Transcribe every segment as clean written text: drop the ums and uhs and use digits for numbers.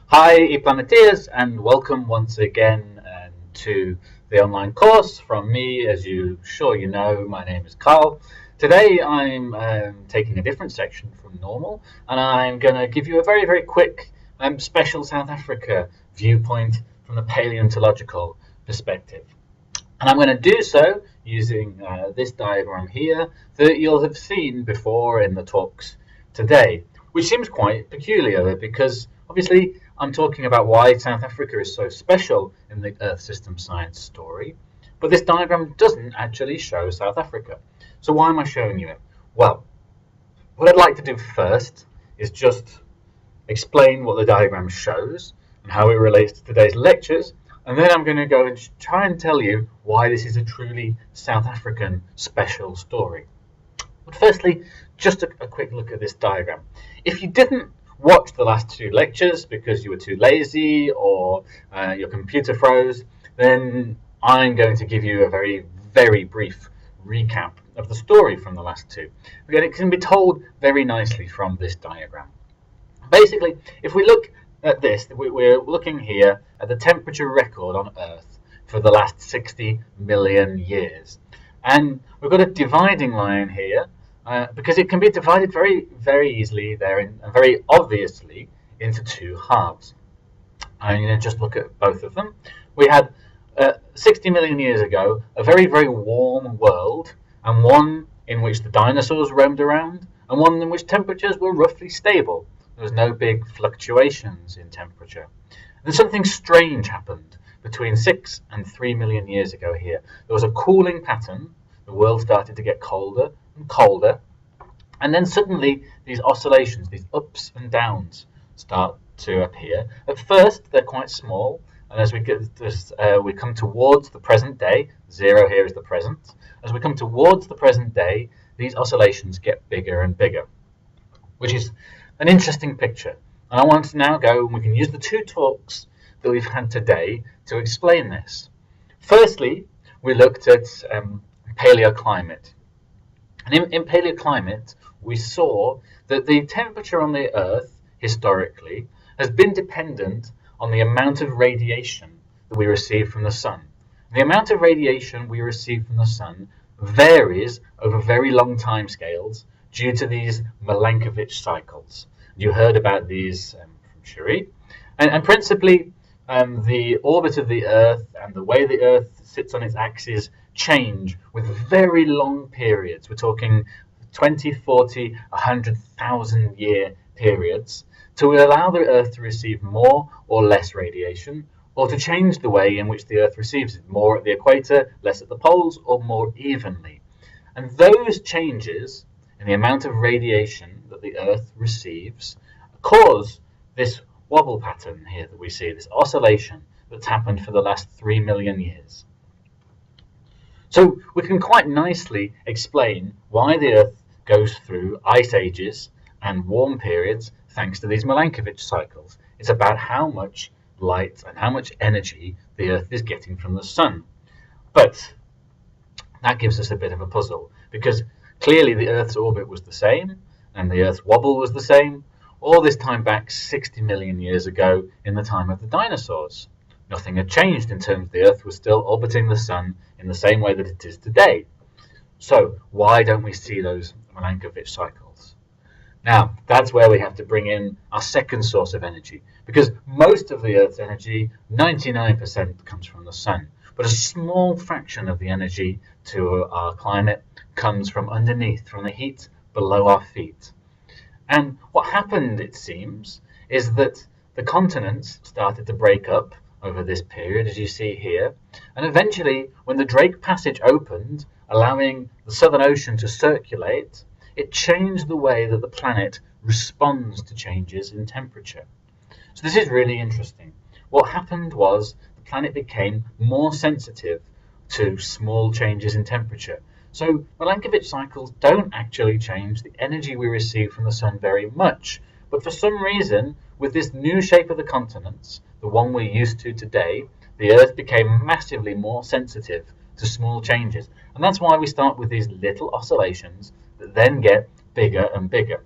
Hi, ePlaneteers, and welcome once again to the online course from me. As you know, my name is Carl. Today I'm taking a different section from normal, and I'm going to give you a very quick special South Africa viewpoint from the paleontological perspective. And I'm going to do so using this diagram here that you'll have seen before in the talks today, which seems quite peculiar because obviously I'm talking about why South Africa is so special in the Earth system science story, but this diagram doesn't actually show South Africa. So why am I showing you it? Well, what I'd like to do first is just explain what the diagram shows and how it relates to today's lectures, and then I'm going to go and try and tell you why this is a truly South African special story. But firstly, just a quick look at this diagram. If you didn't watch the last two lectures because you were too lazy or your computer froze, then I'm going to give you a very brief recap of the story from the last two. Again, it can be told very nicely from this diagram. Basically, if we look at this, we're looking here at the temperature record on Earth for the last 60 million years. And we've got a dividing line here because it can be divided very easily there and very obviously into two halves. I'm going to just look at both of them. We had 60 million years ago a very warm world, and one in which the dinosaurs roamed around, and one in which temperatures were roughly stable. There was no big fluctuations in temperature. And something strange happened between 6 and 3 million years ago here. There was a cooling pattern. The world started to get colder and colder. And then suddenly these oscillations, these ups and downs, start to appear. At first, they're quite small. And as we get this, we come towards the present day, 0 here is the present. As we come towards the present day, these oscillations get bigger and bigger, which is an interesting picture. And I want to now go, and we can use the two talks that we've had today to explain this. Firstly, we looked at paleoclimate. And in paleoclimate, we saw that the temperature on the Earth, historically, has been dependent on the amount of radiation that we receive from the sun. And the amount of radiation we receive from the sun varies over very long time scales due to these Milankovitch cycles. You heard about these from Cherie. And principally, the orbit of the Earth and the way the Earth sits on its axis change with very long periods. We're talking 20, 40, 100,000 year periods to allow the Earth to receive more or less radiation, or to change the way in which the Earth receives it, more at the equator, less at the poles, or more evenly. And those changes in the amount of radiation that the Earth receives cause this wobble pattern here that we see, this oscillation that's happened for the last 3 million years. So we can quite nicely explain why the Earth goes through ice ages and warm periods thanks to these Milankovitch cycles. It's about how much light and how much energy the Earth is getting from the sun. But that gives us a bit of a puzzle, because clearly the Earth's orbit was the same and the Earth's wobble was the same all this time back 60 million years ago in the time of the dinosaurs. Nothing had changed in terms of the Earth was still orbiting the sun in the same way that it is today. So why don't we see those Milankovitch cycles? Now, that's where we have to bring in our second source of energy, because most of the Earth's energy, 99%, comes from the sun. But a small fraction of the energy to our climate comes from underneath, from the heat below our feet. And what happened, it seems, is that the continents started to break up over this period, as you see here. And eventually, when the Drake Passage opened, allowing the Southern Ocean to circulate, it changed the way that the planet responds to changes in temperature. So this is really interesting. What happened was the planet became more sensitive to small changes in temperature. So Milankovitch cycles don't actually change the energy we receive from the sun very much. But for some reason, with this new shape of the continents, the one we're used to today, the Earth became massively more sensitive to small changes. And that's why we start with these little oscillations that then get bigger and bigger.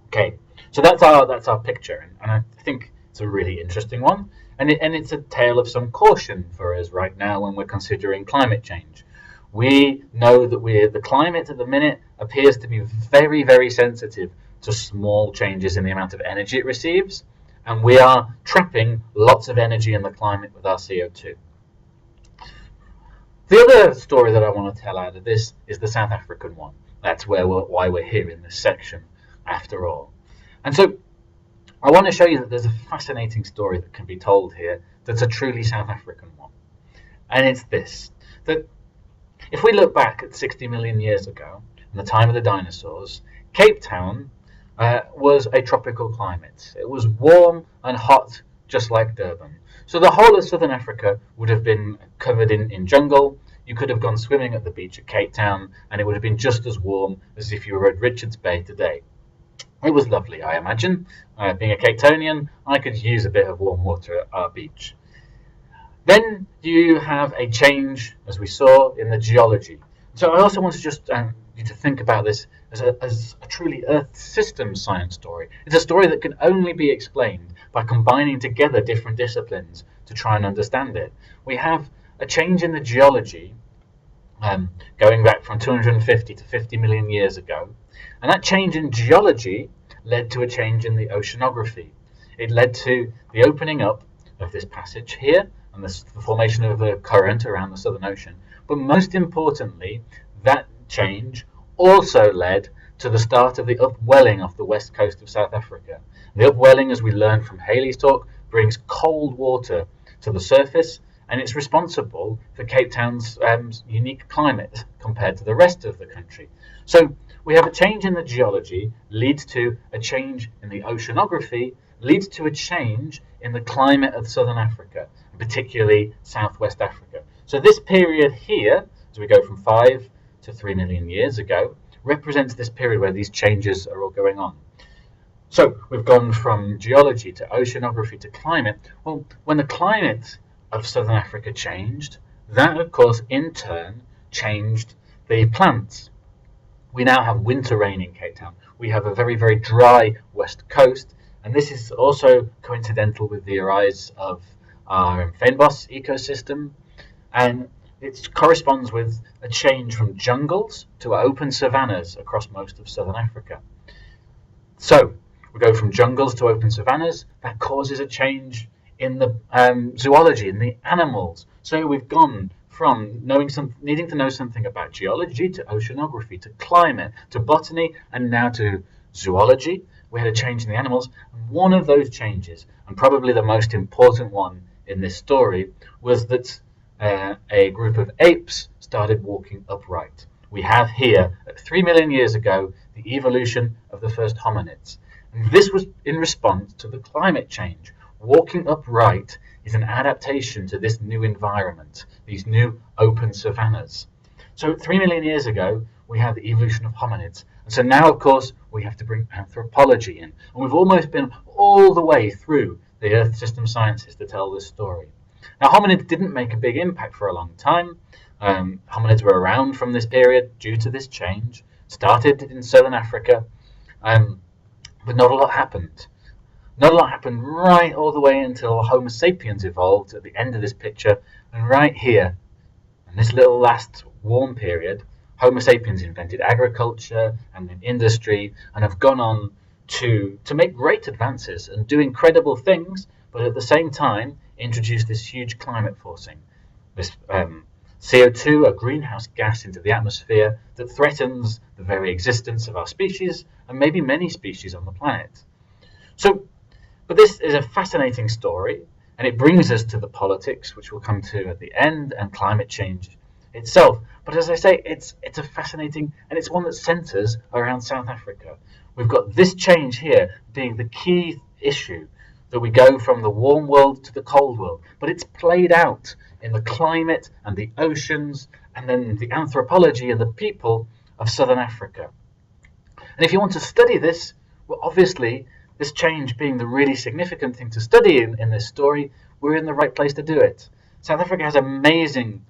Okay, so that's our picture, and I think It's a really interesting one, and it's a tale of some caution for us right now when we're considering climate change. We know that the climate at the minute appears to be very, very sensitive to small changes in the amount of energy it receives, and we are trapping lots of energy in the climate with our CO2. The other story that I want to tell out of this is the South African one. That's why we're here in this section, after all. And so I want to show you that there's a fascinating story that can be told here that's a truly South African one. And it's this, that if we look back at 60 million years ago, in the time of the dinosaurs, Cape Town was a tropical climate. It was warm and hot, just like Durban. So the whole of southern Africa would have been covered in jungle. You could have gone swimming at the beach at Cape Town, and it would have been just as warm as if you were at Richards Bay today. It was lovely, I imagine. Being a Cape Townian, I could use a bit of warm water at our beach. Then you have a change, as we saw, in the geology. So I also want to just you to think about this as a truly Earth system science story. It's a story that can only be explained by combining together different disciplines to try and understand it. We have a change in the geology going back from 250 to 50 million years ago. And that change in geology led to a change in the oceanography. It led to the opening up of this passage here and the formation of the current around the Southern Ocean. But most importantly, that change also led to the start of the upwelling off the west coast of South Africa. The upwelling, as we learned from Haley's talk, brings cold water to the surface, and it's responsible for Cape Town's unique climate compared to the rest of the country. So we have a change in the geology, leads to a change in the oceanography, leads to a change in the climate of southern Africa, particularly southwest Africa. So this period here, as we go from 5 to 3 million years ago, represents this period where these changes are all going on. So we've gone from geology to oceanography to climate. Well, when the climate of southern Africa changed, that of course in turn changed the plants. We now have winter rain in Cape Town. We have a very, very dry west coast, and this is also coincidental with the rise of our fynbos ecosystem, and it corresponds with a change from jungles to open savannas across most of southern Africa. So we go from jungles to open savannas. That causes a change in the zoology, in the animals. So we've gone from needing to know something about geology to oceanography to climate to botany and now to zoology. We had a change in the animals, and one of those changes, and probably the most important one in this story, was that a group of apes started walking upright. We have here, 3 million years ago, the evolution of the first hominids. And this was in response to the climate change. Walking upright is an adaptation to this new environment, these new open savannas. So 3 million years ago, we had the evolution of hominids. And so now, of course, we have to bring anthropology in. And we've almost been all the way through the Earth system sciences to tell this story. Now, hominids didn't make a big impact for a long time. Hominids were around from this period due to this change. Started in southern Africa, but not a lot happened. Not a lot happened right all the way until Homo sapiens evolved at the end of this picture. And right here, in this little last warm period, Homo sapiens invented agriculture and then industry and have gone on to make great advances and do incredible things, but at the same time introduce this huge climate forcing. This CO2, a greenhouse gas into the atmosphere that threatens the very existence of our species and maybe many species on the planet. But this is a fascinating story, and it brings us to the politics, which we'll come to at the end, and climate change itself. But as I say, it's a fascinating, and it's one that centres around South Africa. We've got this change here being the key issue, that we go from the warm world to the cold world, but it's played out in the climate and the oceans, and then the anthropology and the people of southern Africa. And if you want to study this, well, obviously, this change being the really significant thing to study in this story, we're in the right place to do it. South Africa has an amazing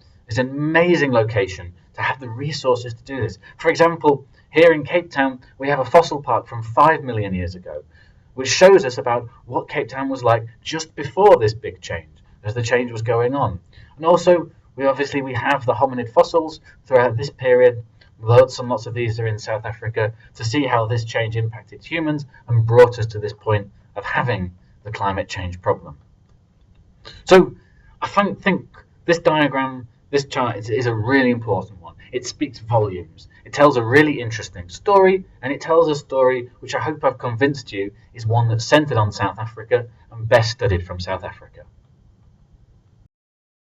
location to have the resources to do this. For example, here in Cape Town, we have a fossil park from 5 million years ago. which shows us about what Cape Town was like just before this big change, as the change was going on. And also, we have the hominid fossils throughout this period. Lots and lots of these are in South Africa, to see how this change impacted humans and brought us to this point of having the climate change problem. So I think this diagram, this chart is a really important one. It speaks volumes. It tells a really interesting story, and it tells a story which I hope I've convinced you is one that's centered on South Africa and best studied from South Africa.